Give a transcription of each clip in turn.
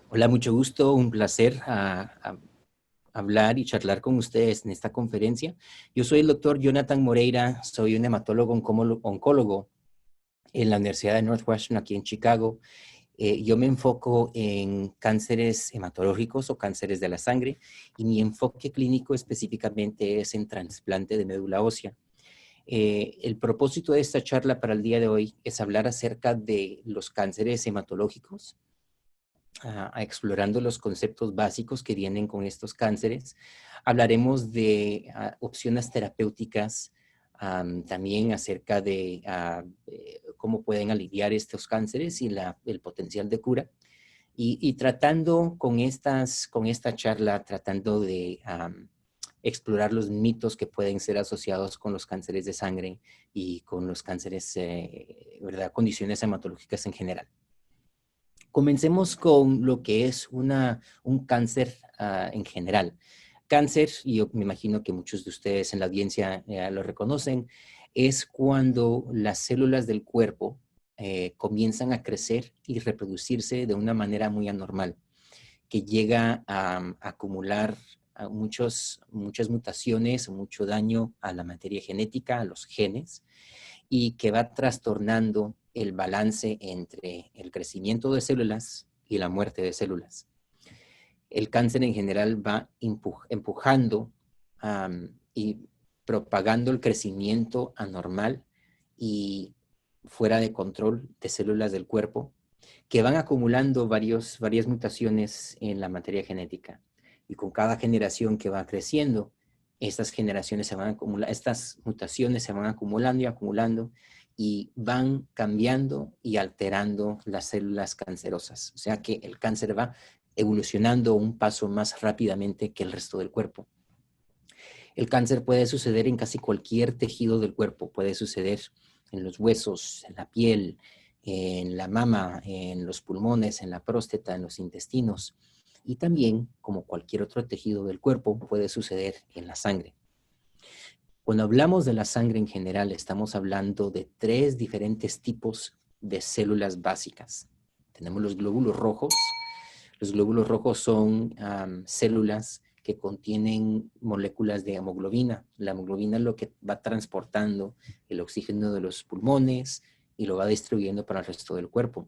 Hola, mucho gusto, un placer hablar y charlar con ustedes en esta conferencia. Yo soy el doctor Jonathan Moreira, soy un hematólogo oncólogo en la Universidad de Northwestern aquí en Chicago. Yo me enfoco en cánceres hematológicos o cánceres de la sangre y mi enfoque clínico específicamente es en trasplante de médula ósea. El propósito de esta charla para el día de hoy es hablar acerca de los cánceres hematológicos, explorando los conceptos básicos que vienen con estos cánceres. Hablaremos de opciones terapéuticas, también acerca de cómo pueden aliviar estos cánceres y el potencial de cura. Y tratando con esta charla, tratando de explorar los mitos que pueden ser asociados con los cánceres de sangre y con los cánceres, ¿verdad? Condiciones hematológicas en general. Comencemos con lo que es un cáncer en general. Cáncer, y yo me imagino que muchos de ustedes en la audiencia lo reconocen, es cuando las células del cuerpo comienzan a crecer y reproducirse de una manera muy anormal, que llega a acumular muchas mutaciones, mucho daño a la materia genética, a los genes, y que va trastornando el balance entre el crecimiento de células y la muerte de células. El cáncer en general va empujando y propagando el crecimiento anormal y fuera de control de células del cuerpo que van acumulando varias mutaciones en la materia genética. Y con cada generación que va creciendo, estas mutaciones se van acumulando y acumulando y van cambiando y alterando las células cancerosas. O sea que el cáncer va evolucionando un paso más rápidamente que el resto del cuerpo. El cáncer puede suceder en casi cualquier tejido del cuerpo, puede suceder en los huesos, en la piel, en la mama, en los pulmones, en la próstata, en los intestinos. Y también, como cualquier otro tejido del cuerpo, puede suceder en la sangre. Cuando hablamos de la sangre en general, estamos hablando de 3 diferentes tipos de células básicas. Tenemos los glóbulos rojos. Los glóbulos rojos son células que contienen moléculas de hemoglobina. La hemoglobina es lo que va transportando el oxígeno de los pulmones y lo va distribuyendo para el resto del cuerpo.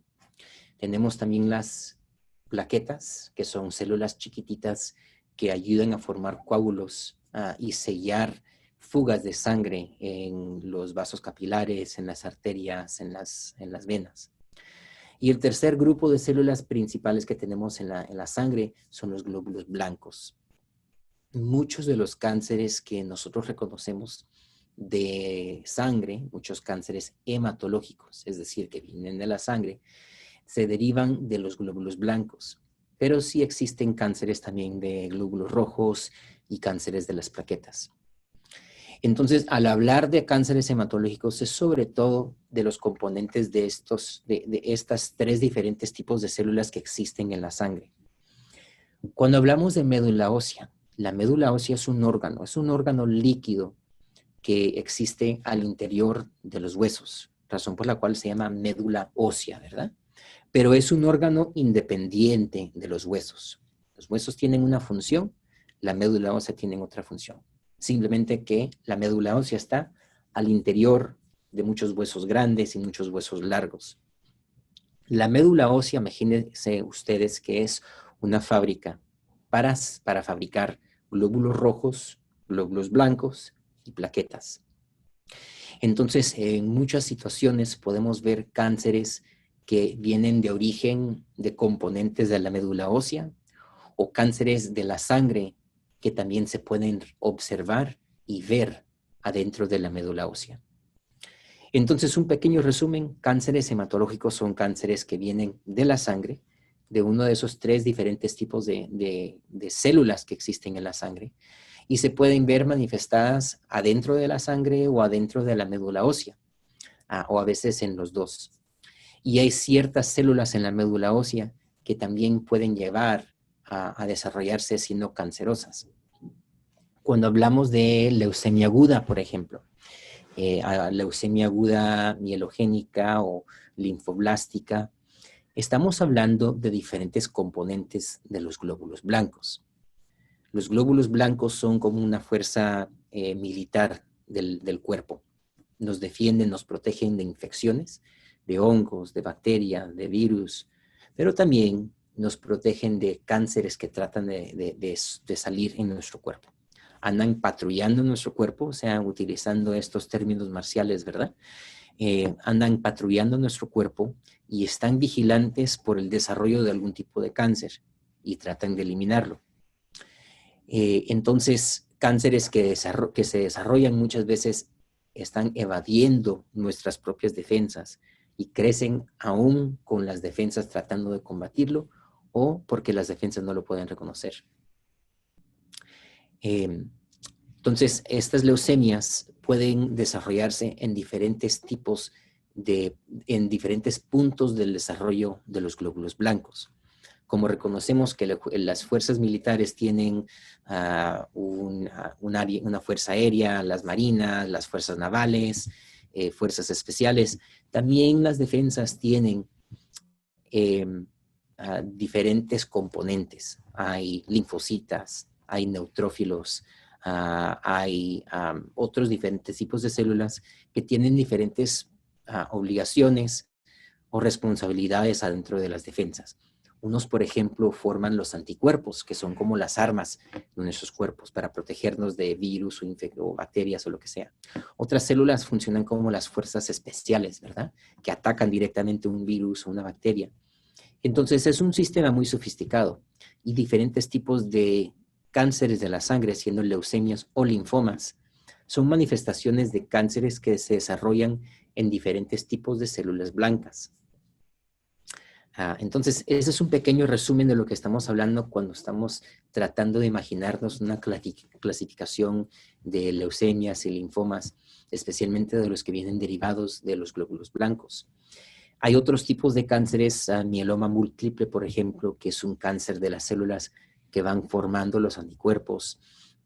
Tenemos también las plaquetas, que son células chiquititas que ayudan a formar coágulos y sellar fugas de sangre en los vasos capilares, en las arterias, en las venas. Y el tercer grupo de células principales que tenemos en la sangre son los glóbulos blancos. Muchos de los cánceres que nosotros reconocemos de sangre, muchos cánceres hematológicos, es decir, que vienen de la sangre, se derivan de los glóbulos blancos. Pero sí existen cánceres también de glóbulos rojos y cánceres de las plaquetas. Entonces, al hablar de cánceres hematológicos, es sobre todo de los componentes de estas 3 diferentes tipos de células que existen en la sangre. Cuando hablamos de médula ósea, la médula ósea es un órgano líquido que existe al interior de los huesos, razón por la cual se llama médula ósea, ¿verdad? Pero es un órgano independiente de los huesos. Los huesos tienen una función, la médula ósea tiene otra función. Simplemente que la médula ósea está al interior de muchos huesos grandes y muchos huesos largos. La médula ósea, imagínense ustedes que es una fábrica para fabricar glóbulos rojos, glóbulos blancos y plaquetas. Entonces, en muchas situaciones podemos ver cánceres que vienen de origen de componentes de la médula ósea o cánceres de la sangre que también se pueden observar y ver adentro de la médula ósea. Entonces, un pequeño resumen, cánceres hematológicos son cánceres que vienen de la sangre, de uno de esos 3 diferentes tipos de células que existen en la sangre, y se pueden ver manifestadas adentro de la sangre o adentro de la médula ósea, o a veces en los dos. Y hay ciertas células en la médula ósea que también pueden llevar a desarrollarse siendo cancerosas. Cuando hablamos de leucemia aguda, por ejemplo, leucemia aguda mielogénica o linfoblástica, Estamos hablando de diferentes componentes de los glóbulos blancos. Los glóbulos blancos son como una fuerza militar del cuerpo. Nos defienden, nos protegen de infecciones, de hongos, de bacterias, de virus, pero también nos protegen de cánceres que tratan de salir en nuestro cuerpo. Andan patrullando nuestro cuerpo, o sea, utilizando estos términos marciales, ¿verdad? Andan patrullando nuestro cuerpo y están vigilantes por el desarrollo de algún tipo de cáncer y tratan de eliminarlo. Entonces, cánceres que se desarrollan muchas veces están evadiendo nuestras propias defensas y crecen aún con las defensas tratando de combatirlo o porque las defensas no lo pueden reconocer. Entonces, estas leucemias pueden desarrollarse en diferentes tipos en diferentes puntos del desarrollo de los glóbulos blancos. Como reconocemos que las fuerzas militares tienen una fuerza aérea, las marinas, las fuerzas navales, fuerzas especiales, también las defensas tienen diferentes componentes. Hay linfocitas, hay neutrófilos, hay otros diferentes tipos de células que tienen diferentes obligaciones o responsabilidades adentro de las defensas. Unos, por ejemplo, forman los anticuerpos, que son como las armas de nuestros cuerpos para protegernos de virus o bacterias o lo que sea. Otras células funcionan como las fuerzas especiales, ¿verdad? Que atacan directamente un virus o una bacteria. Entonces, es un sistema muy sofisticado y diferentes tipos de cánceres de la sangre, siendo leucemias o linfomas, son manifestaciones de cánceres que se desarrollan en diferentes tipos de células blancas. Entonces, ese es un pequeño resumen de lo que estamos hablando cuando estamos tratando de imaginarnos una clasificación de leucemias y linfomas, especialmente de los que vienen derivados de los glóbulos blancos. Hay otros tipos de cánceres, mieloma múltiple, por ejemplo, que es un cáncer de las células que van formando los anticuerpos.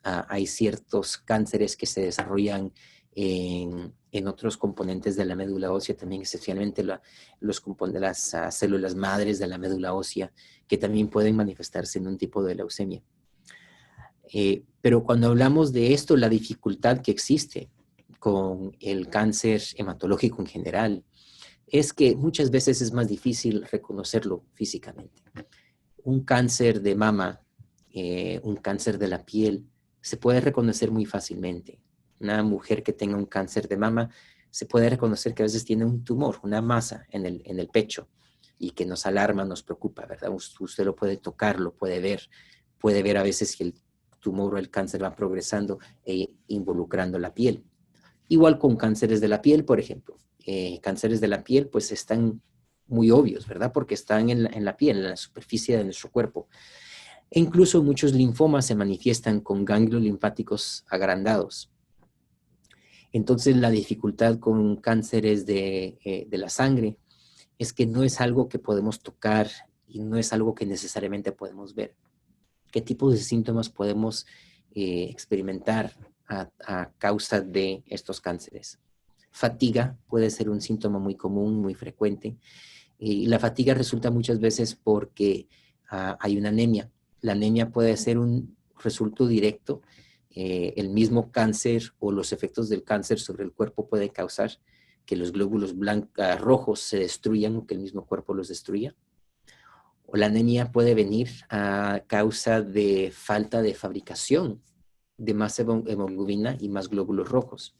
Hay ciertos cánceres que se desarrollan en otros componentes de la médula ósea, también especialmente las células madres de la médula ósea, que también pueden manifestarse en un tipo de leucemia. Pero cuando hablamos de esto, la dificultad que existe con el cáncer hematológico en general es que muchas veces es más difícil reconocerlo físicamente. Un cáncer de mama, un cáncer de la piel, se puede reconocer muy fácilmente. Una mujer que tenga un cáncer de mama se puede reconocer que a veces tiene un tumor, una masa en el pecho y que nos alarma, nos preocupa, ¿verdad? Usted lo puede tocar, lo puede ver a veces que el tumor o el cáncer va progresando e involucrando la piel. Igual con cánceres de la piel, por ejemplo. Cánceres de la piel pues están muy obvios, ¿verdad? Porque están en la piel, en la superficie de nuestro cuerpo. E incluso muchos linfomas se manifiestan con ganglios linfáticos agrandados. Entonces, la dificultad con cánceres de la sangre es que no es algo que podemos tocar y no es algo que necesariamente podemos ver. ¿Qué tipos de síntomas podemos experimentar a causa de estos cánceres? Fatiga puede ser un síntoma muy común, muy frecuente. Y la fatiga resulta muchas veces porque hay una anemia. La anemia puede ser un resultado directo. El mismo cáncer o los efectos del cáncer sobre el cuerpo puede causar que los glóbulos rojos se destruyan o que el mismo cuerpo los destruya. O la anemia puede venir a causa de falta de fabricación de más hemoglobina y más glóbulos rojos.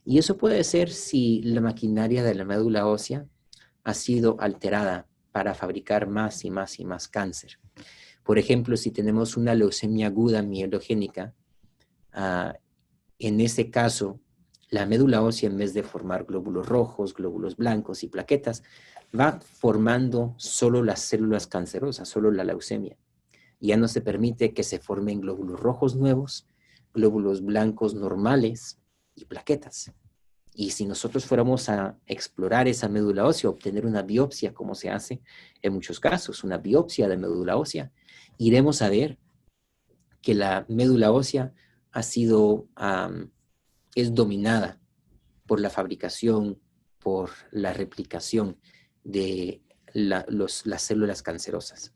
Y eso puede ser si la maquinaria de la médula ósea ha sido alterada para fabricar más y más y más cáncer. Por ejemplo, si tenemos una leucemia aguda mielogénica, en ese caso, la médula ósea, en vez de formar glóbulos rojos, glóbulos blancos y plaquetas, va formando solo las células cancerosas, solo la leucemia. Ya no se permite que se formen glóbulos rojos nuevos, glóbulos blancos normales y plaquetas. Y si nosotros fuéramos a explorar esa médula ósea, obtener una biopsia, como se hace en muchos casos, una biopsia de médula ósea, iremos a ver que la médula ósea es dominada por la fabricación, por la replicación de las células cancerosas.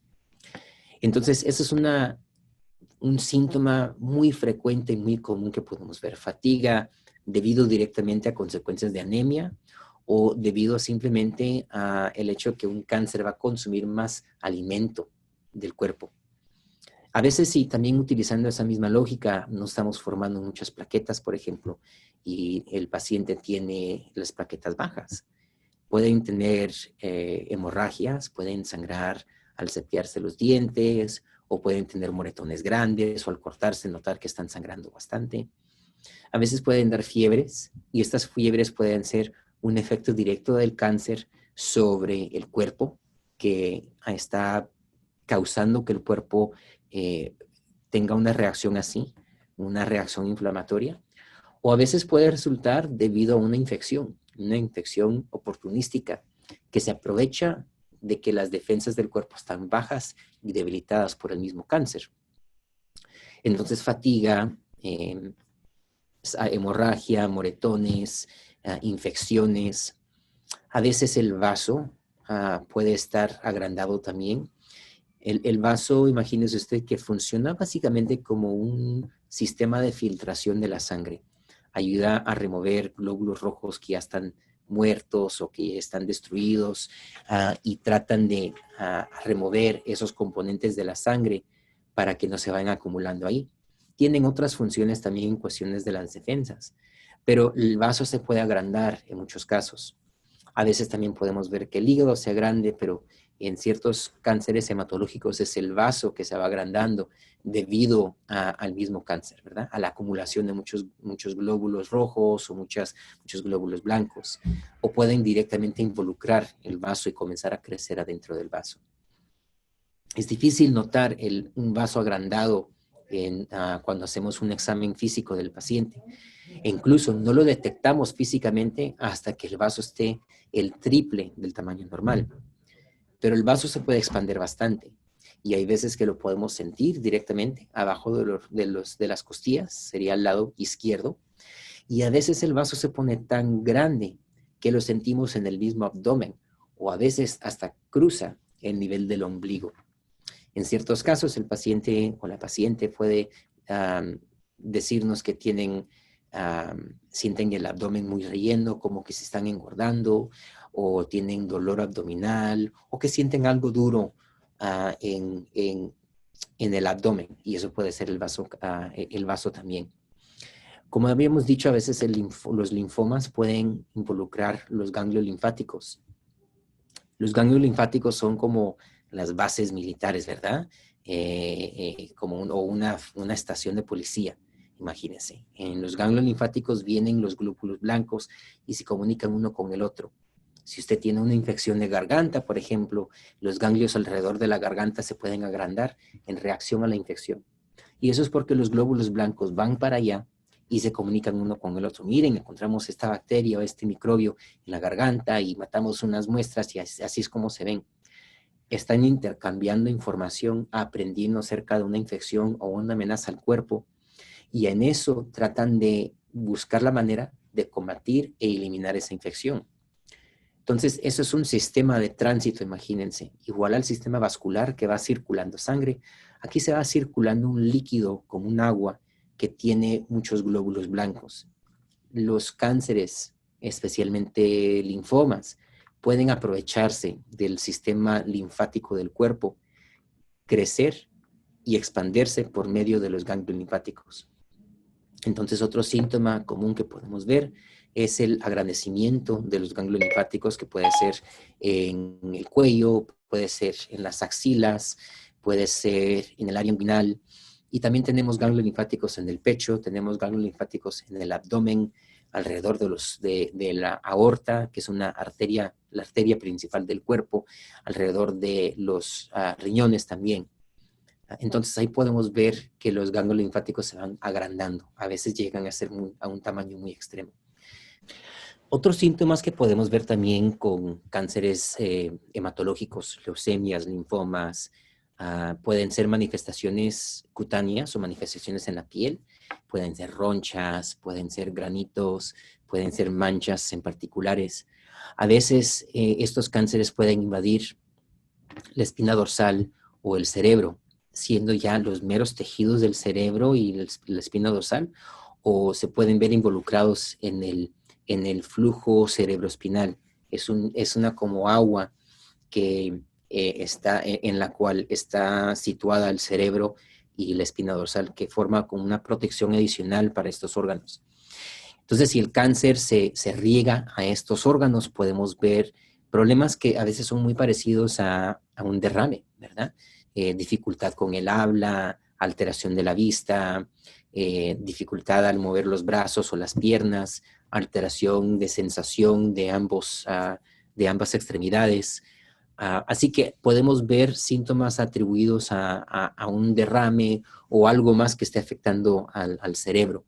Entonces, eso es un síntoma muy frecuente y muy común que podemos ver. Fatiga debido directamente a consecuencias de anemia o debido simplemente al hecho que un cáncer va a consumir más alimento del cuerpo. A veces sí, también utilizando esa misma lógica, no estamos formando muchas plaquetas, por ejemplo, y el paciente tiene las plaquetas bajas. Pueden tener hemorragias, pueden sangrar al cepillarse los dientes, o pueden tener moretones grandes, o al cortarse notar que están sangrando bastante. A veces pueden dar fiebres, y estas fiebres pueden ser un efecto directo del cáncer sobre el cuerpo, que está causando que el cuerpo tenga una reacción así, una reacción inflamatoria, o a veces puede resultar debido a una infección oportunística que se aprovecha de que las defensas del cuerpo están bajas y debilitadas por el mismo cáncer. Entonces fatiga, hemorragia, moretones, infecciones. A veces el vaso puede estar agrandado también. El vaso, imagínese usted que funciona básicamente como un sistema de filtración de la sangre. Ayuda a remover glóbulos rojos que ya están muertos o que están destruidos y tratan de remover esos componentes de la sangre para que no se vayan acumulando ahí. Tienen otras funciones también en cuestiones de las defensas, pero el vaso se puede agrandar en muchos casos. A veces también podemos ver que el hígado se agrande, pero en ciertos cánceres hematológicos es el vaso que se va agrandando debido al mismo cáncer, ¿verdad? A la acumulación de muchos glóbulos rojos o muchos glóbulos blancos. O pueden directamente involucrar el vaso y comenzar a crecer adentro del vaso. Es difícil notar un vaso agrandado cuando hacemos un examen físico del paciente. E incluso no lo detectamos físicamente hasta que el vaso esté el triple del tamaño normal. Pero el vaso se puede expandir bastante y hay veces que lo podemos sentir directamente abajo de las costillas, sería el lado izquierdo, y a veces el vaso se pone tan grande que lo sentimos en el mismo abdomen o a veces hasta cruza el nivel del ombligo. En ciertos casos el paciente o la paciente puede decirnos que sienten el abdomen muy relleno, como que se están engordando, o tienen dolor abdominal, o que sienten algo duro en el abdomen, y eso puede ser el vaso también. Como habíamos dicho, a veces los linfomas pueden involucrar los ganglios linfáticos. Los ganglios linfáticos son como las bases militares, ¿verdad? O una estación de policía. Imagínense, en los ganglios linfáticos vienen los glóbulos blancos y se comunican uno con el otro. Si usted tiene una infección de garganta, por ejemplo, los ganglios alrededor de la garganta se pueden agrandar en reacción a la infección. Y eso es porque los glóbulos blancos van para allá y se comunican uno con el otro. Miren, encontramos esta bacteria o este microbio en la garganta y matamos unas muestras y así es como se ven. Están intercambiando información, aprendiendo acerca de una infección o una amenaza al cuerpo, y en eso tratan de buscar la manera de combatir e eliminar esa infección. Entonces, eso es un sistema de tránsito, imagínense, igual al sistema vascular que va circulando sangre. Aquí se va circulando un líquido como un agua que tiene muchos glóbulos blancos. Los cánceres, especialmente linfomas, pueden aprovecharse del sistema linfático del cuerpo, crecer y expandirse por medio de los ganglios linfáticos. Entonces, otro síntoma común que podemos ver es el agrandecimiento de los ganglios linfáticos, que puede ser en el cuello, puede ser en las axilas, puede ser en el área inguinal. Y también tenemos ganglios linfáticos en el pecho, tenemos ganglios linfáticos en el abdomen, alrededor de la aorta, que es la arteria principal del cuerpo, alrededor de los riñones también. Entonces ahí podemos ver que los ganglios linfáticos se van agrandando. A veces llegan a ser a un tamaño muy extremo. Otros síntomas que podemos ver también con cánceres hematológicos, leucemias, linfomas, pueden ser manifestaciones cutáneas o manifestaciones en la piel. Pueden ser ronchas, pueden ser granitos, pueden ser manchas en particulares. A veces estos cánceres pueden invadir la espina dorsal o el cerebro, siendo ya los meros tejidos del cerebro y la espina dorsal, o se pueden ver involucrados en el flujo cerebroespinal. Es una como agua que está en la cual está situada el cerebro y la espina dorsal, que forma como una protección adicional para estos órganos. Entonces, si el cáncer se riega a estos órganos, podemos ver problemas que a veces son muy parecidos a un derrame, ¿verdad? Dificultad con el habla, alteración de la vista, dificultad al mover los brazos o las piernas, alteración de sensación de de ambas extremidades. Así que podemos ver síntomas atribuidos a un derrame o algo más que esté afectando al cerebro.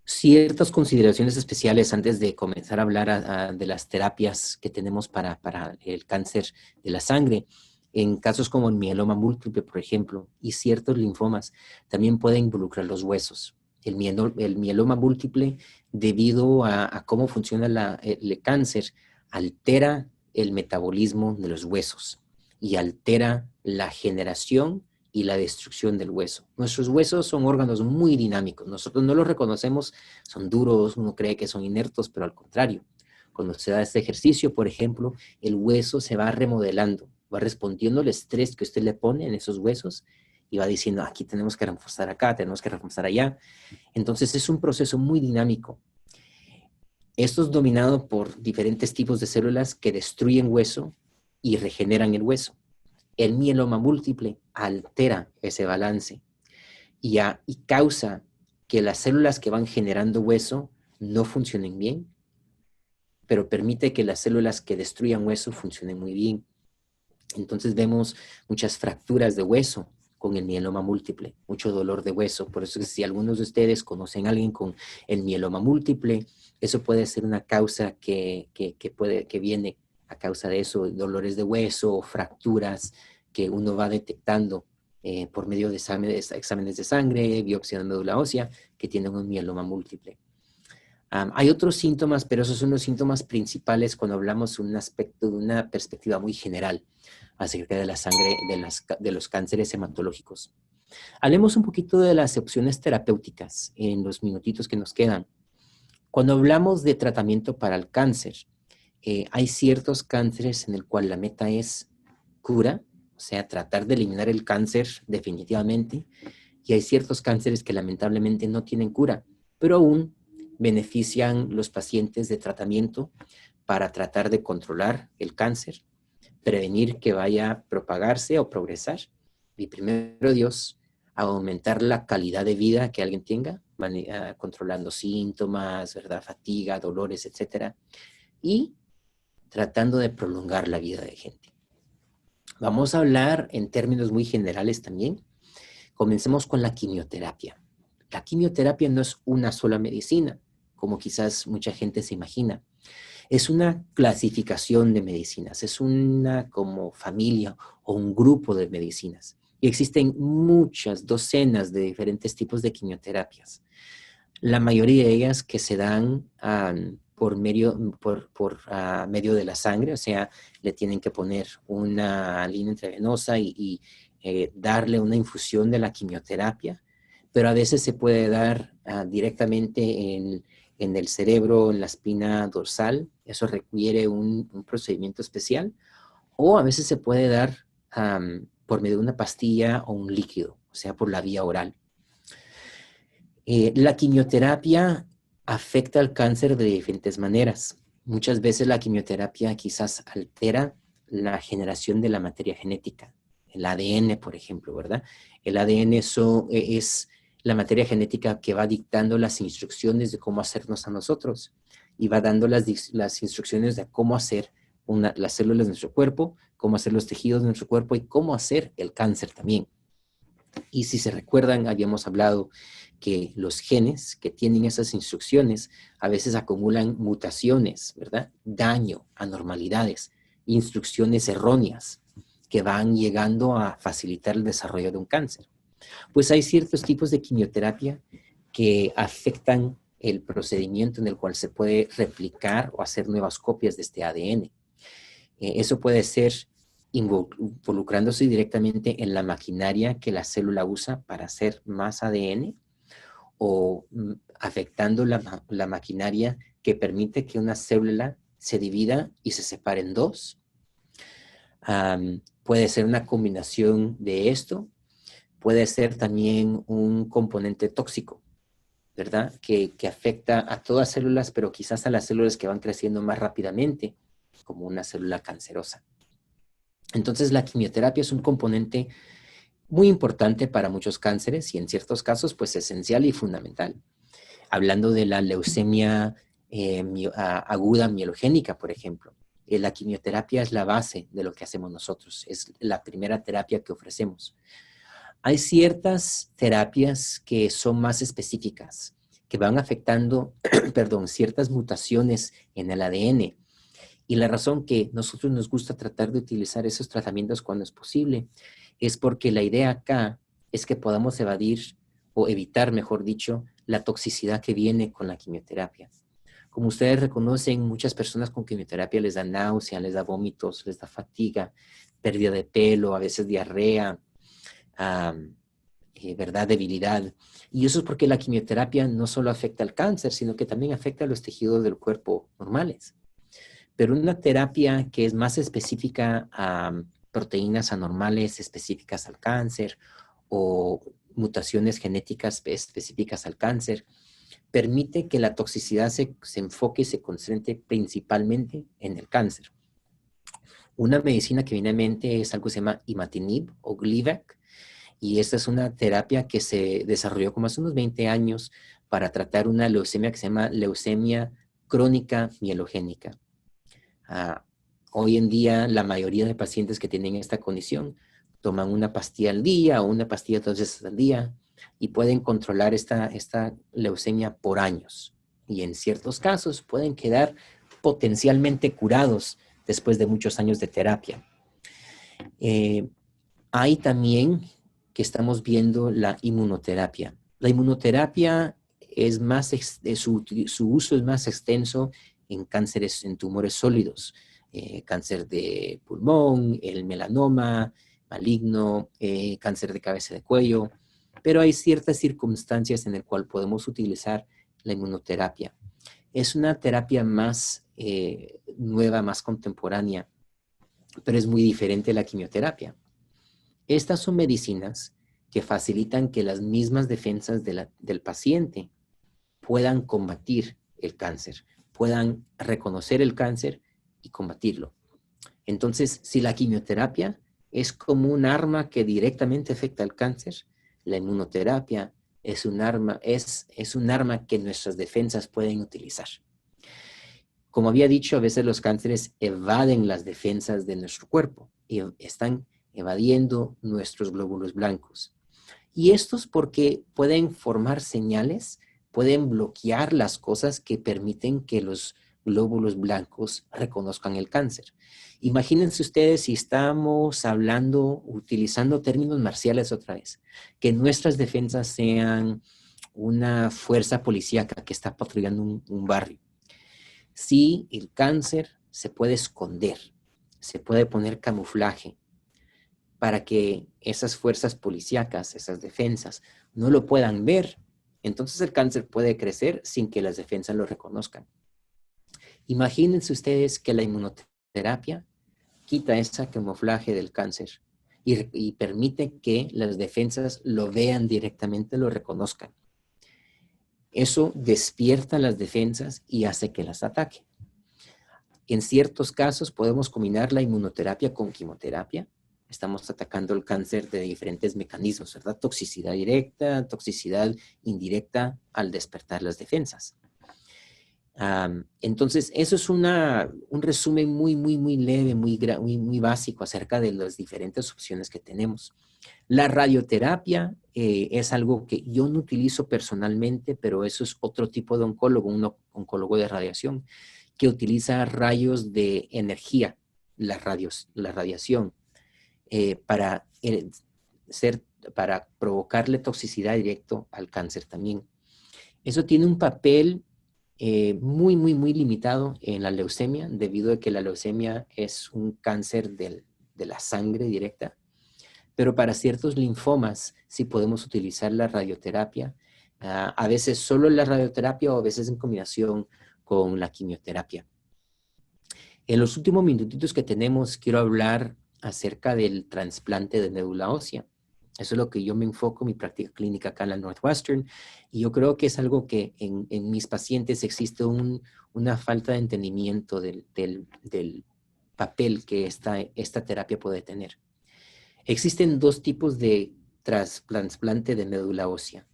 Ciertas consideraciones especiales antes de comenzar a hablar de las terapias que tenemos para el cáncer de la sangre. En casos como el mieloma múltiple, por ejemplo, y ciertos linfomas, también pueden involucrar los huesos. El mieloma múltiple, debido a cómo funciona el cáncer, altera el metabolismo de los huesos y altera la generación y la destrucción del hueso. Nuestros huesos son órganos muy dinámicos. Nosotros no los reconocemos, son duros, uno cree que son inertos, pero al contrario. Cuando se da este ejercicio, por ejemplo, el hueso se va remodelando, va respondiendo al estrés que usted le pone en esos huesos y va diciendo, aquí tenemos que reforzar acá, tenemos que reforzar allá. Entonces es un proceso muy dinámico. Esto es dominado por diferentes tipos de células que destruyen hueso y regeneran el hueso. El mieloma múltiple altera ese balance y causa que las células que van generando hueso no funcionen bien, pero permite que las células que destruyan hueso funcionen muy bien. Entonces vemos muchas fracturas de hueso con el mieloma múltiple, mucho dolor de hueso. Por eso si algunos de ustedes conocen a alguien con el mieloma múltiple, eso puede ser una causa que viene a causa de eso, dolores de hueso o fracturas que uno va detectando por medio de exámenes de sangre, biopsia de médula ósea, que tienen un mieloma múltiple. Hay otros síntomas, pero esos son los síntomas principales cuando hablamos de un aspecto, de una perspectiva muy general acerca de la sangre, de los cánceres hematológicos. Hablemos un poquito de las opciones terapéuticas en los minutitos que nos quedan. Cuando hablamos de tratamiento para el cáncer, hay ciertos cánceres en el cual la meta es cura, o sea, tratar de eliminar el cáncer definitivamente, y hay ciertos cánceres que lamentablemente no tienen cura, pero aún benefician los pacientes de tratamiento para tratar de controlar el cáncer, prevenir que vaya a propagarse o progresar, y primero Dios, aumentar la calidad de vida que alguien tenga, controlando síntomas, ¿verdad? Fatiga, dolores, etcétera, y tratando de prolongar la vida de gente. Vamos a hablar en términos muy generales también. Comencemos con la quimioterapia. La quimioterapia no es una sola medicina, como quizás mucha gente se imagina. Es una clasificación de medicinas, es una como familia o un grupo de medicinas. Y existen muchas, docenas de diferentes tipos de quimioterapias. La mayoría de ellas que se dan por medio de la sangre, o sea, le tienen que poner una línea intravenosa y darle una infusión de la quimioterapia, pero a veces se puede dar directamente en el cerebro, en la espina dorsal. Eso requiere un procedimiento especial, o a veces se puede dar por medio de una pastilla o un líquido, o sea, por la vía oral. La quimioterapia afecta al cáncer de diferentes maneras. Muchas veces la quimioterapia quizás altera la generación de la materia genética, el ADN, por ejemplo, ¿verdad? El ADN es la materia genética que va dictando las instrucciones de cómo hacernos a nosotros y va dando las instrucciones de cómo hacer las células de nuestro cuerpo, cómo hacer los tejidos de nuestro cuerpo y cómo hacer el cáncer también. Y si se recuerdan, habíamos hablado que los genes que tienen esas instrucciones a veces acumulan mutaciones, ¿verdad? Daño, anormalidades, instrucciones erróneas que van llegando a facilitar el desarrollo de un cáncer. Pues hay ciertos tipos de quimioterapia que afectan el procedimiento en el cual se puede replicar o hacer nuevas copias de este ADN. Eso puede ser involucrándose directamente en la maquinaria que la célula usa para hacer más ADN, o afectando la maquinaria que permite que una célula se divida y se separe en dos. Puede ser una combinación de esto, puede ser también un componente tóxico, ¿verdad? Que afecta a todas células, pero quizás a las células que van creciendo más rápidamente, como una célula cancerosa. Entonces, la quimioterapia es un componente muy importante para muchos cánceres y en ciertos casos, pues esencial y fundamental. Hablando de la leucemia aguda mielogénica, por ejemplo, la quimioterapia es la base de lo que hacemos nosotros, es la primera terapia que ofrecemos. Hay ciertas terapias que son más específicas, que van afectando, perdón, ciertas mutaciones en el ADN. Y la razón que nosotros nos gusta tratar de utilizar esos tratamientos cuando es posible es porque la idea acá es que podamos evadir o evitar, mejor dicho, la toxicidad que viene con la quimioterapia. Como ustedes reconocen, muchas personas con quimioterapia les da náusea, les da vómitos, les da fatiga, pérdida de pelo, a veces diarrea, ¿verdad? Debilidad. Y eso es porque la quimioterapia no solo afecta al cáncer, sino que también afecta a los tejidos del cuerpo normales. Pero una terapia que es más específica a proteínas anormales específicas al cáncer o mutaciones genéticas específicas al cáncer, permite que la toxicidad se enfoque y se concentre principalmente en el cáncer. Una medicina que viene a mente es algo que se llama imatinib o Gleevec, y esta es una terapia que se desarrolló como hace unos 20 años para tratar una leucemia que se llama leucemia crónica mielogénica. Hoy en día, la mayoría de pacientes que tienen esta condición toman una pastilla al día o una pastilla 2 veces al día y pueden controlar esta leucemia por años. Y en ciertos casos pueden quedar potencialmente curados después de muchos años de terapia. Hay también que estamos viendo la inmunoterapia. La inmunoterapia es más, su uso es más extenso en cánceres, en tumores sólidos, cáncer de pulmón, el melanoma maligno, cáncer de cabeza de cuello, pero hay ciertas circunstancias en las cuales podemos utilizar la inmunoterapia. Es una terapia más nueva, más contemporánea, pero es muy diferente a la quimioterapia. Estas son medicinas que facilitan que las mismas defensas del paciente puedan combatir el cáncer, puedan reconocer el cáncer y combatirlo. Entonces, si la quimioterapia es como un arma que directamente afecta al cáncer, la inmunoterapia es un arma que nuestras defensas pueden utilizar. Como había dicho, a veces los cánceres evaden las defensas de nuestro cuerpo y están evadiendo nuestros glóbulos blancos. Y esto es porque pueden formar señales, pueden bloquear las cosas que permiten que los glóbulos blancos reconozcan el cáncer. Imagínense ustedes si estamos hablando, utilizando términos marciales otra vez, que nuestras defensas sean una fuerza policíaca que está patrullando un barrio. Si el cáncer se puede esconder, se puede poner camuflaje para que esas fuerzas policíacas, esas defensas, no lo puedan ver, entonces el cáncer puede crecer sin que las defensas lo reconozcan. Imagínense ustedes que la inmunoterapia quita ese camuflaje del cáncer y permite que las defensas lo vean directamente, lo reconozcan. Eso despierta las defensas y hace que las ataquen. En ciertos casos podemos combinar la inmunoterapia con quimioterapia. Estamos atacando el cáncer de diferentes mecanismos, ¿verdad? Toxicidad directa, toxicidad indirecta al despertar las defensas. Entonces, eso es un resumen muy leve, muy básico acerca de las diferentes opciones que tenemos. La radioterapia es algo que yo no utilizo personalmente, pero eso es otro tipo de oncólogo, un oncólogo de radiación, que utiliza rayos de energía, la radiación, para provocarle toxicidad directo al cáncer también. Eso tiene un papel muy limitado en la leucemia, debido a que la leucemia es un cáncer de la sangre directa, pero para ciertos linfomas sí podemos utilizar la radioterapia, a veces solo la radioterapia o a veces en combinación con la quimioterapia. En los últimos minutitos que tenemos, quiero hablar acerca del trasplante de médula ósea. Eso es lo que yo me enfoco en mi práctica clínica acá en la Northwestern, y yo creo que es algo que en mis pacientes existe una falta de entendimiento del papel que esta terapia puede tener. Existen dos tipos de trasplante de médula ósea.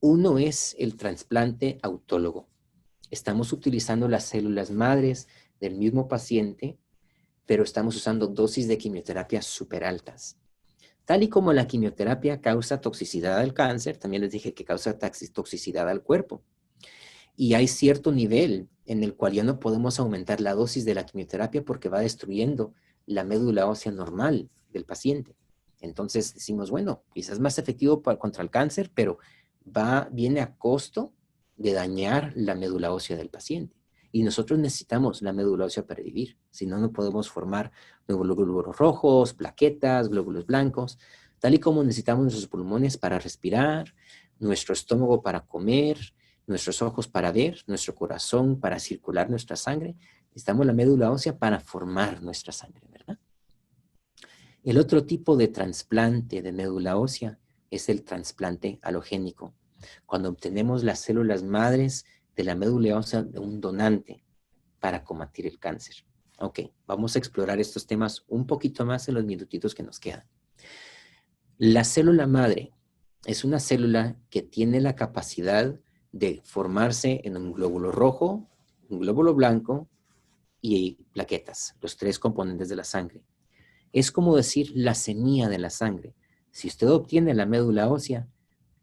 Uno es el trasplante autólogo. Estamos utilizando las células madres del mismo paciente, pero estamos usando dosis de quimioterapia súper altas. Tal y como la quimioterapia causa toxicidad al cáncer, también les dije que causa toxicidad al cuerpo. Y hay cierto nivel en el cual ya no podemos aumentar la dosis de la quimioterapia porque va destruyendo la médula ósea normal del paciente. Entonces decimos, bueno, quizás es más efectivo contra el cáncer, pero viene a costo de dañar la médula ósea del paciente. Y nosotros necesitamos la médula ósea para vivir. Si no, no podemos formar glóbulos rojos, plaquetas, glóbulos blancos, tal y como necesitamos nuestros pulmones para respirar, nuestro estómago para comer, nuestros ojos para ver, nuestro corazón para circular nuestra sangre. Necesitamos la médula ósea para formar nuestra sangre, ¿verdad? El otro tipo de trasplante de médula ósea es el trasplante halogénico, cuando obtenemos las células madres de la médula ósea de un donante para combatir el cáncer. Ok, vamos a explorar estos temas un poquito más en los minutitos que nos quedan. La célula madre es una célula que tiene la capacidad de formarse en un glóbulo rojo, un glóbulo blanco y plaquetas, los tres componentes de la sangre. Es como decir la semilla de la sangre. Si usted obtiene la médula ósea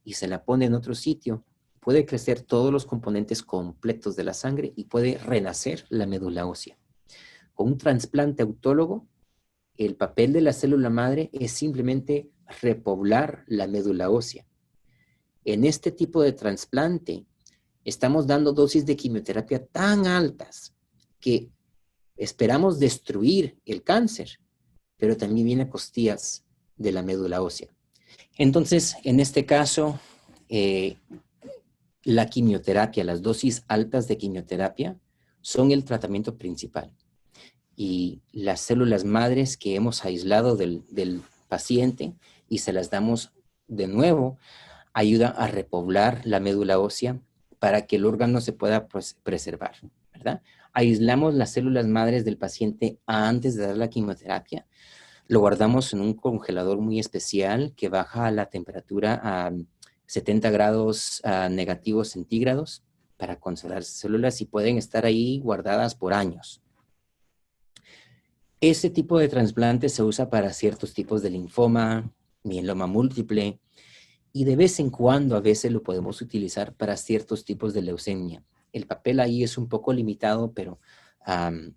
y se la pone en otro sitio, puede crecer todos los componentes completos de la sangre y puede renacer la médula ósea. Con un trasplante autólogo, el papel de la célula madre es simplemente repoblar la médula ósea. En este tipo de trasplante, estamos dando dosis de quimioterapia tan altas que esperamos destruir el cáncer, pero también viene a costillas de la médula ósea. Entonces, en este caso, la quimioterapia, las dosis altas de quimioterapia son el tratamiento principal. Y las células madres que hemos aislado del paciente y se las damos de nuevo, ayuda a repoblar la médula ósea para que el órgano se pueda preservar, ¿verdad? Aislamos las células madres del paciente antes de dar la quimioterapia, lo guardamos en un congelador muy especial que baja la temperatura a 70 grados negativos centígrados para conservar células y pueden estar ahí guardadas por años. Ese tipo de trasplante se usa para ciertos tipos de linfoma, mieloma múltiple, y de vez en cuando a veces lo podemos utilizar para ciertos tipos de leucemia. El papel ahí es un poco limitado, pero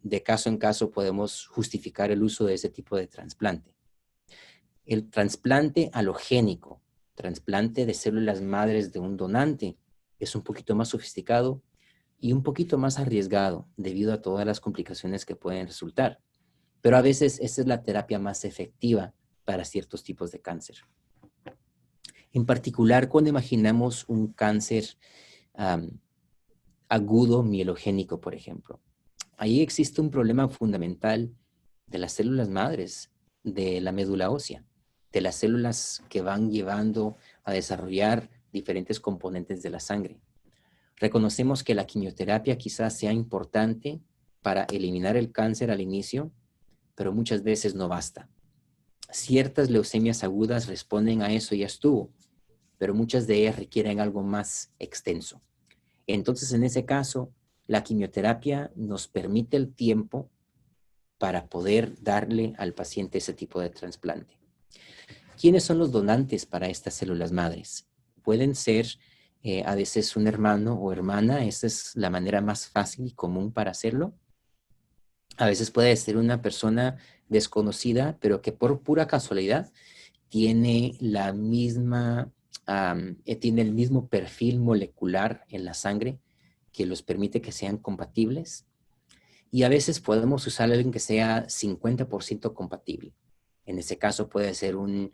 de caso en caso podemos justificar el uso de ese tipo de trasplante. El trasplante halogénico, trasplante de células madres de un donante, es un poquito más sofisticado y un poquito más arriesgado debido a todas las complicaciones que pueden resultar. Pero a veces esa es la terapia más efectiva para ciertos tipos de cáncer. En particular, cuando imaginamos un cáncer agudo mielogénico, por ejemplo, ahí existe un problema fundamental de las células madres de la médula ósea, de las células que van llevando a desarrollar diferentes componentes de la sangre. Reconocemos que la quimioterapia quizás sea importante para eliminar el cáncer al inicio, pero muchas veces no basta. Ciertas leucemias agudas responden a eso y ya estuvo, pero muchas de ellas requieren algo más extenso. Entonces, en ese caso, la quimioterapia nos permite el tiempo para poder darle al paciente ese tipo de trasplante. ¿Quiénes son los donantes para estas células madres? Pueden ser a veces un hermano o hermana, esa es la manera más fácil y común para hacerlo. A veces puede ser una persona desconocida, pero que por pura casualidad tiene tiene el mismo perfil molecular en la sangre que los permite que sean compatibles. Y a veces podemos usar alguien que sea 50% compatible. En ese caso puede ser un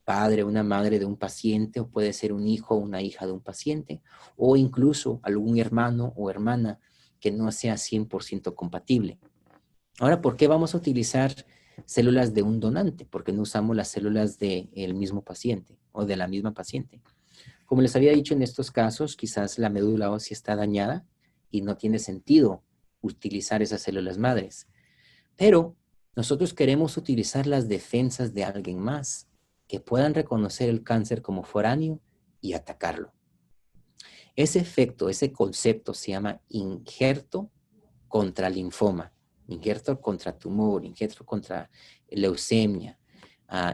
padre, una madre de un paciente, o puede ser un hijo o una hija de un paciente, o incluso algún hermano o hermana que no sea 100% compatible. Ahora, ¿por qué vamos a utilizar células de un donante? ¿Por qué no usamos las células del mismo paciente o de la misma paciente? Como les había dicho, en estos casos, quizás la médula ósea está dañada y no tiene sentido utilizar esas células madres. Pero nosotros queremos utilizar las defensas de alguien más que puedan reconocer el cáncer como foráneo y atacarlo. Ese efecto, ese concepto se llama injerto contra linfoma, injerto contra tumor, injerto contra leucemia,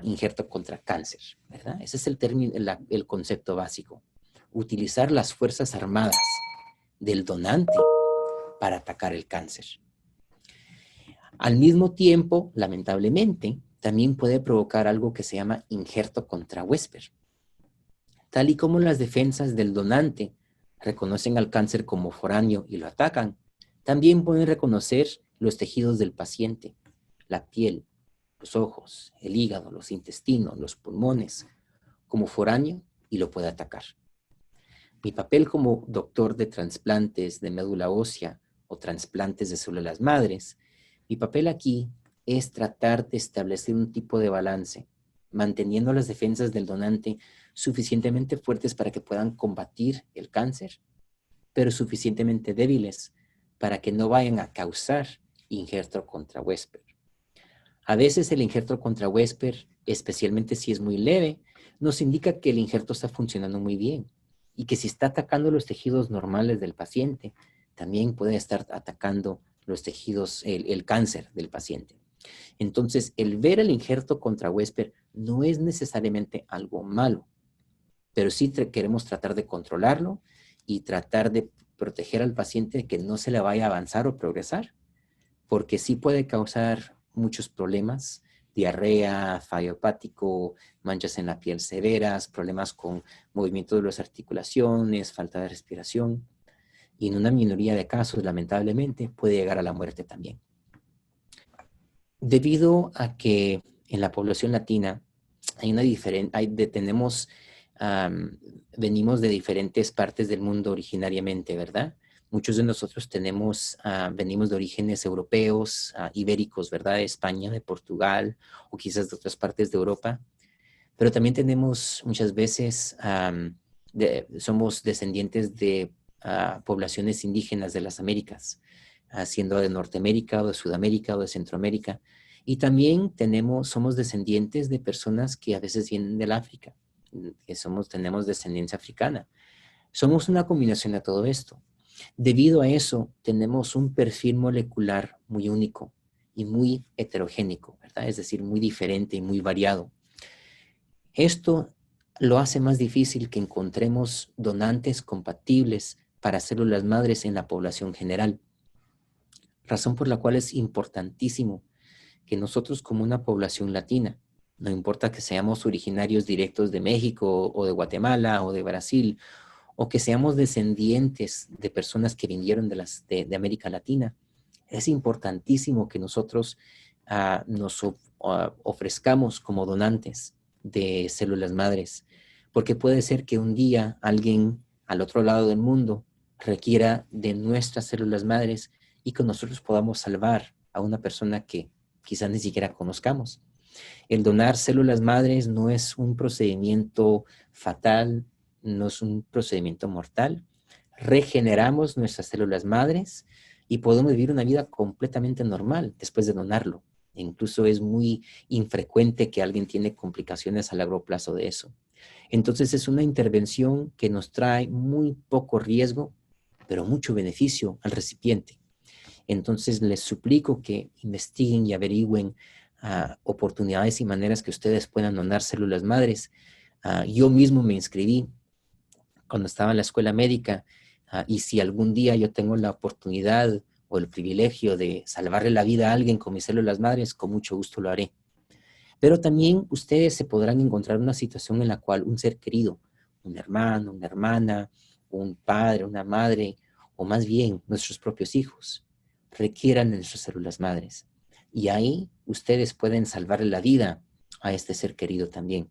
injerto contra cáncer, ¿verdad? Ese es el término, el concepto básico. Utilizar las fuerzas armadas del donante para atacar el cáncer. Al mismo tiempo, lamentablemente, también puede provocar algo que se llama injerto contra huésped. Tal y como las defensas del donante reconocen al cáncer como foráneo y lo atacan, también pueden reconocer los tejidos del paciente, la piel, los ojos, el hígado, los intestinos, los pulmones, como foráneo y lo puede atacar. Mi papel como doctor de trasplantes de médula ósea o trasplantes de células madres, mi papel aquí es tratar de establecer un tipo de balance, manteniendo las defensas del donante suficientemente fuertes para que puedan combatir el cáncer, pero suficientemente débiles para que no vayan a causar injerto contra huésped. A veces el injerto contra huésped, especialmente si es muy leve, nos indica que el injerto está funcionando muy bien y que si está atacando los tejidos normales del paciente, también puede estar atacando los tejidos, el cáncer del paciente. Entonces, el ver el injerto contra huésped no es necesariamente algo malo, pero sí queremos tratar de controlarlo y tratar de proteger al paciente de que no se le vaya a avanzar o progresar, porque sí puede causar muchos problemas, diarrea, fallo hepático, manchas en la piel severas, problemas con movimiento de las articulaciones, falta de respiración, y en una minoría de casos, lamentablemente, puede llegar a la muerte también. Debido a que en la población latina hay una tenemos, venimos de diferentes partes del mundo originariamente, ¿verdad? Muchos de nosotros venimos de orígenes europeos, ibéricos, ¿verdad? De España, de Portugal o quizás de otras partes de Europa. Pero también tenemos muchas veces, somos descendientes de poblaciones indígenas de las Américas, siendo de Norteamérica o de Sudamérica o de Centroamérica. Y también somos descendientes de personas que a veces vienen del África, que tenemos descendencia africana. Somos una combinación de todo esto. Debido a eso, tenemos un perfil molecular muy único y muy heterogénico, ¿verdad? Es decir, muy diferente y muy variado. Esto lo hace más difícil que encontremos donantes compatibles para células madres en la población general, razón por la cual es importantísimo que nosotros como una población latina, no importa que seamos originarios directos de México o de Guatemala o de Brasil, o que seamos descendientes de personas que vinieron de América Latina, es importantísimo que nosotros nos ofrezcamos como donantes de células madres, porque puede ser que un día alguien al otro lado del mundo requiera de nuestras células madres y que nosotros podamos salvar a una persona que quizás ni siquiera conozcamos. El donar células madres no es un procedimiento fatal, no es un procedimiento mortal. Regeneramos nuestras células madres y podemos vivir una vida completamente normal después de donarlo. Incluso es muy infrecuente que alguien tiene complicaciones a largo plazo de eso. Entonces es una intervención que nos trae muy poco riesgo, pero mucho beneficio al recipiente. Entonces les suplico que investiguen y averigüen oportunidades y maneras que ustedes puedan donar células madres. Yo mismo me inscribí cuando estaba en la escuela médica y si algún día yo tengo la oportunidad o el privilegio de salvarle la vida a alguien con mis células madres, con mucho gusto lo haré. Pero también ustedes se podrán encontrar en una situación en la cual un ser querido, un hermano, una hermana, un padre, una madre, o más bien nuestros propios hijos, requieran de nuestras células madres. Y ahí ustedes pueden salvarle la vida a este ser querido también.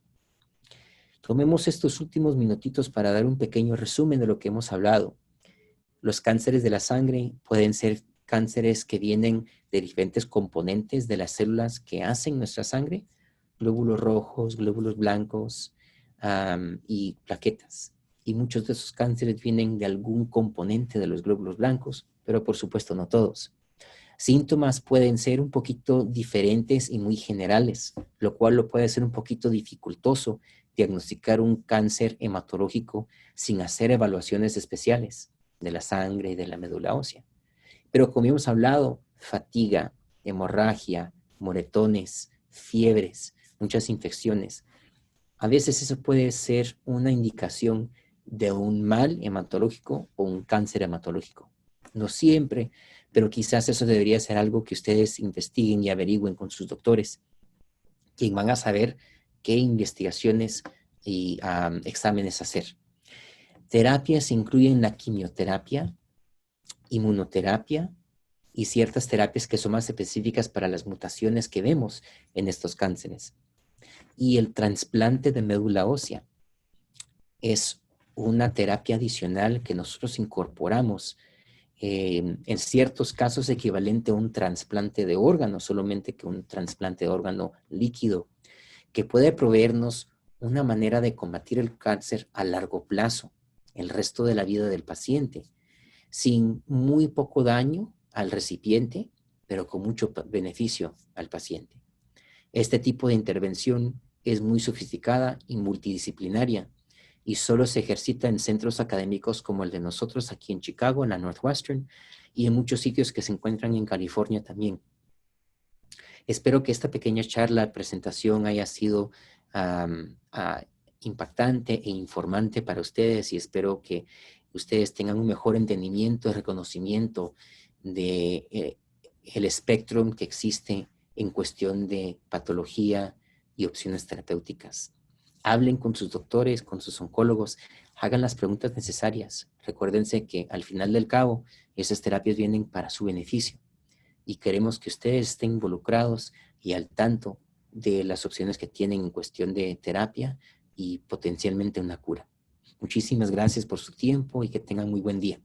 Tomemos estos últimos minutitos para dar un pequeño resumen de lo que hemos hablado. Los cánceres de la sangre pueden ser cánceres que vienen de diferentes componentes de las células que hacen nuestra sangre, glóbulos rojos, glóbulos blancos y plaquetas. Y muchos de esos cánceres vienen de algún componente de los glóbulos blancos, pero por supuesto no todos. Síntomas pueden ser un poquito diferentes y muy generales, lo cual lo puede ser un poquito dificultoso diagnosticar un cáncer hematológico sin hacer evaluaciones especiales de la sangre y de la médula ósea. Pero como hemos hablado, fatiga, hemorragia, moretones, fiebres, muchas infecciones. A veces eso puede ser una indicación de un mal hematológico o un cáncer hematológico. No siempre, pero quizás eso debería ser algo que ustedes investiguen y averigüen con sus doctores, quien van a saber qué investigaciones y exámenes hacer. Terapias incluyen la quimioterapia, inmunoterapia y ciertas terapias que son más específicas para las mutaciones que vemos en estos cánceres. Y el trasplante de médula ósea es una terapia adicional que nosotros incorporamos en ciertos casos equivalente a un trasplante de órgano, solamente que un trasplante de órgano líquido, que puede proveernos una manera de combatir el cáncer a largo plazo, el resto de la vida del paciente, sin muy poco daño al recipiente, pero con mucho beneficio al paciente. Este tipo de intervención es muy sofisticada y multidisciplinaria y solo se ejercita en centros académicos como el de nosotros aquí en Chicago, en la Northwestern, y en muchos sitios que se encuentran en California también. Espero que esta pequeña charla, presentación haya sido impactante e informante para ustedes y espero que ustedes tengan un mejor entendimiento y reconocimiento de el espectro que existe en cuestión de patología y opciones terapéuticas. Hablen con sus doctores, con sus oncólogos, hagan las preguntas necesarias. Recuérdense que al final del cabo, esas terapias vienen para su beneficio y queremos que ustedes estén involucrados y al tanto de las opciones que tienen en cuestión de terapia y potencialmente una cura. Muchísimas gracias por su tiempo y que tengan muy buen día.